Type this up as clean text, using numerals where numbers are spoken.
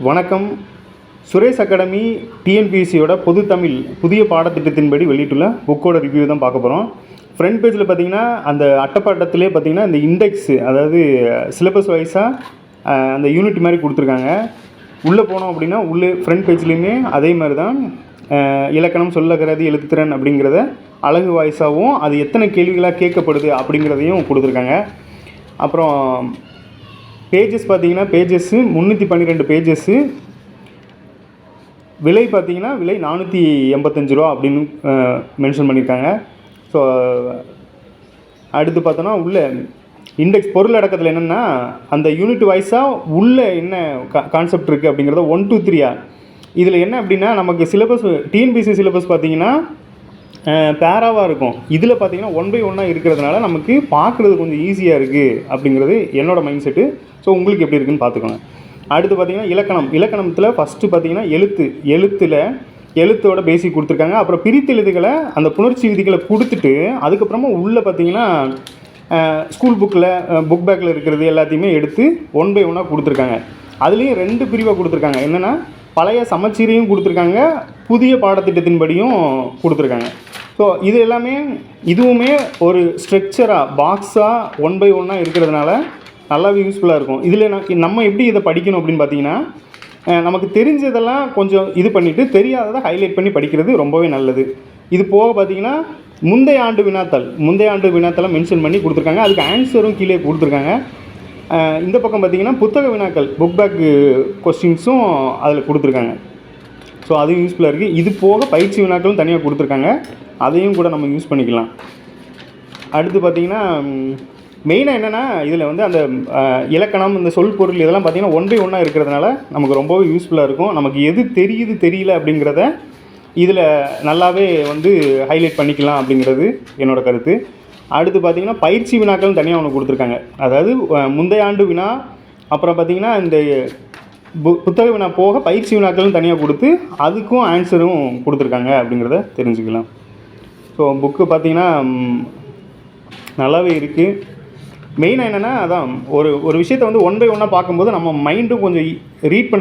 வணக்கம். சுரேஷ் அகாடமி டிஎன்பிஎஸ்சியோட பொது தமிழ் புதிய பாடத்திட்டத்தின்படி வெளியிட்டுள்ள புக்கோட ரிவ்யூ தான் பார்க்க போகிறோம். ஃப்ரண்ட் பேஜில் பார்த்தீங்கன்னா அந்த அட்டைப்பட்டத்திலே பார்த்தீங்கன்னா இந்த இண்டெக்ஸு, அதாவது சிலபஸ் வைஸாக அந்த யூனிட் மாதிரி கொடுத்துருக்காங்க. உள்ளே போனோம் அப்படின்னா உள்ளே ஃப்ரண்ட் பேஜ்லேயுமே அதே மாதிரி தான் இலக்கணம், சொல்லகராதி, எழுத்துத்திறன் அப்படிங்கிறத அழகு வாய்ஸாகவும் அது எத்தனை கேள்விகளாக கேட்கப்படுது அப்படிங்கிறதையும் கொடுத்துருக்காங்க. அப்புறம் பேஜஸ் பார்த்தீங்கன்னா பேஜஸ்ஸு 312 பேஜஸ்ஸு. விலை பார்த்தீங்கன்னா விலை 485 ரூபா அப்படின்னு மென்ஷன் பண்ணியிருக்காங்க. ஸோ அடுத்து பார்த்தோன்னா உள்ள இண்டெக்ஸ் பொருள் அடக்கத்தில் என்னென்னா அந்த யூனிட் வைஸாக உள்ளே என்ன கான்செப்ட் இருக்குது அப்படிங்கிறத 1 2 3 இதில் என்ன அப்படின்னா நமக்கு சிலபஸ் டிஎன்பிஎஸ்சி சிலபஸ் பார்த்தீங்கன்னா பேராவாக இருக்கும். இதில் பார்த்தீங்கன்னா 1 by 1 இருக்கிறதுனால நமக்கு பார்க்குறது கொஞ்சம் ஈஸியாக இருக்குது அப்படிங்கிறது என்னோடய மைண்ட் செட்டு. ஸோ உங்களுக்கு எப்படி இருக்குதுன்னு பார்த்துக்கோங்க. அடுத்து பார்த்தீங்கன்னா இலக்கணத்தில் ஃபஸ்ட்டு பார்த்தீங்கன்னா எழுத்தோட பேசிக் கொடுத்துருக்காங்க. அப்புறம் பிரித்து எழுதுகளை அந்த புணர்ச்சி விதிகளை கொடுத்துட்டு அதுக்கப்புறமா உள்ளே பார்த்தீங்கன்னா ஸ்கூல் புக் பேக்கில் இருக்கிறது எல்லாத்தையுமே எடுத்து 1 by 1 கொடுத்துருக்காங்க. அதுலேயும் 2 பிரிவாக கொடுத்துருக்காங்க. என்னென்னா பழைய சமச்சீரையும் கொடுத்துருக்காங்க, புதிய பாடத்திட்டத்தின்படியும் கொடுத்துருக்காங்க. ஸோ இது எல்லாமே இதுவுமே ஒரு ஸ்ட்ரக்சராக பாக்ஸாக 1 by 1 இருக்கிறதுனால நல்லாவே யூஸ்ஃபுல்லாக இருக்கும். இதில் நம்ம எப்படி இதை படிக்கணும் அப்படின்னு பார்த்தீங்கன்னா நமக்கு தெரிஞ்சதெல்லாம் கொஞ்சம் இது பண்ணிவிட்டு தெரியாததை ஹைலைட் பண்ணி படிக்கிறது ரொம்பவே நல்லது. இது போக பார்த்தீங்கன்னா முந்தைய ஆண்டு வினாத்தெல்லாம் மென்ஷன் பண்ணி கொடுத்துருக்காங்க. அதுக்கு ஆன்சரும் கீழே கொடுத்துருக்காங்க. இந்த பக்கம் பார்த்தீங்கன்னா புத்தக வினாக்கள், புக் பேக் கொஸ்டின்ஸும் அதில் கொடுத்துருக்காங்க. ஸோ அதுவும் யூஸ்ஃபுல்லாக இருக்குது. இது போக பயிற்சி வினாக்களும் தனியாக கொடுத்துருக்காங்க. அதையும் கூட நம்ம யூஸ் பண்ணிக்கலாம். அடுத்து பார்த்திங்கன்னா மெயினாக என்னென்னா இதில் வந்து அந்த இலக்கணம், இந்த சொல் பொருள் இதெல்லாம் பார்த்திங்கன்னா 1 by 1 இருக்கிறதுனால நமக்கு ரொம்பவே யூஸ்ஃபுல்லாக இருக்கும். நமக்கு எது தெரியல அப்படிங்கிறத இதில் நல்லாவே வந்து ஹைலைட் பண்ணிக்கலாம் அப்படிங்கிறது என்னோடய கருத்து. அடுத்து பார்த்திங்கன்னா பயிற்சி வினாக்கள் தனியாக ஒன்று கொடுத்துருக்காங்க. அதாவது முந்தைய ஆண்டு வினா, அப்புறம் பார்த்திங்கன்னா இந்த புத்தக வினா போக பயிற்சி வினாக்களும் தனியாக கொடுத்து அதுக்கும் ஆன்சரும் கொடுத்துருக்காங்க அப்படிங்கிறத தெரிஞ்சுக்கலாம். ஸோ புக்கு பார்த்திங்கன்னா நல்லாவே இருக்குது. மெயினாக என்னென்னா அதான் ஒரு விஷயத்தை வந்து 1 by 1 பார்க்கும்போது நம்ம மைண்டும் கொஞ்சம் ரீட் பண்ணுற